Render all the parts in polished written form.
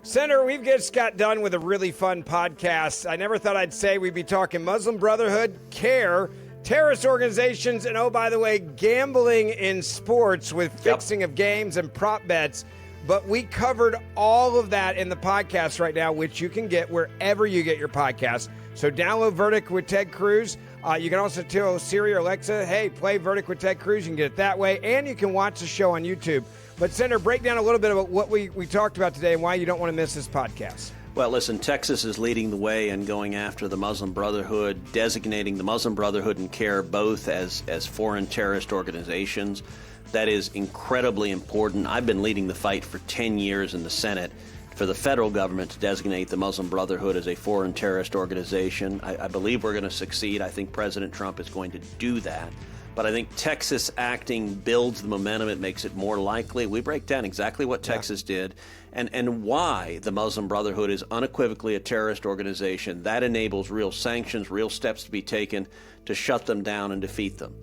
Senator, we've just got done with a really fun podcast. I never thought I'd say we'd be talking Muslim Brotherhood, CARE, terrorist organizations, and oh, by the way, gambling in sports with fixing of games and prop bets. But we covered all of that in the podcast right now, which you can get wherever you get your podcast. So download Verdict with Ted Cruz. You can also tell Siri or Alexa, hey, play Verdict with Ted Cruz. You can get it that way. And you can watch the show on YouTube. But, Senator, break down a little bit about what we talked about today and why you don't want to miss this podcast. Well, listen, Texas is leading the way in going after the Muslim Brotherhood, designating the Muslim Brotherhood and CARE both as foreign terrorist organizations. That is incredibly important. I've been leading the fight for 10 years in the Senate for the federal government to designate the Muslim Brotherhood as a foreign terrorist organization. I believe we're going to succeed. I think President Trump is going to do that. But I think Texas acting builds the momentum. It makes it more likely. We break down exactly what Texas did and why the Muslim Brotherhood is unequivocally a terrorist organization. That enables real sanctions, real steps to be taken to shut them down and defeat them.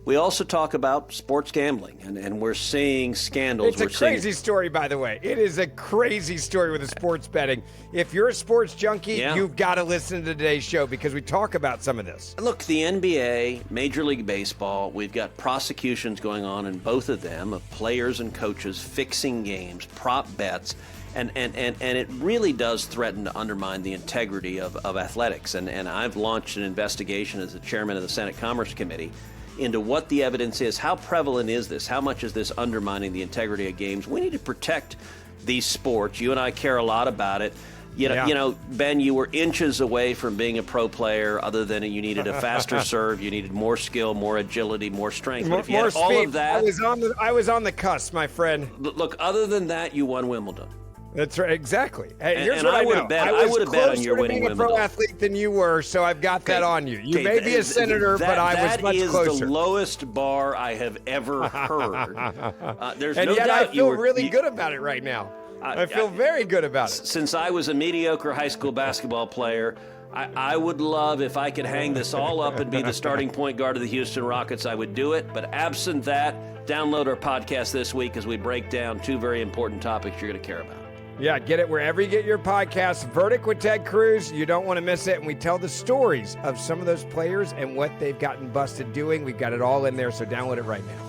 We also talk about sports gambling, and we're seeing scandals. It's a crazy story, by the way. It is a crazy story with the sports betting. If you're a sports junkie, you've got to listen to today's show because we talk about some of this. Look, the NBA, Major League Baseball, we've got prosecutions going on in both of them of players and coaches fixing games, prop bets, and it really does threaten to undermine the integrity of athletics. And I've launched an investigation as the chairman of the Senate Commerce Committee into what the evidence is. How prevalent is this? How much is this undermining the integrity of games? We need to protect these sports. You and I care a lot about it. You know, Ben, you were inches away from being a pro player other than you needed a faster serve, you needed more skill, more agility, more strength. But if you had all of that, I was on the cusp, my friend. Look, other than that, you won Wimbledon. That's right, exactly. Hey, here's and what I would know. have bet. I would have bet on your winning Wimbledon. I was closer to being a pro athlete than you were, so I've got that on you. You may be a senator, but I was much closer. That is the lowest bar I have ever heard. There's and no yet doubt I feel really good about it right now. I feel very good about it. Since I was a mediocre high school basketball player, I would love if I could hang this all up and be the starting point guard of the Houston Rockets, I would do it. But absent that, download our podcast this week as we break down two very important topics you're going to care about. Yeah, get it wherever you get your podcast. Verdict with Ted Cruz. You don't want to miss it. And we tell the stories of some of those players and what they've gotten busted doing. We've got it all in there, so download it right now.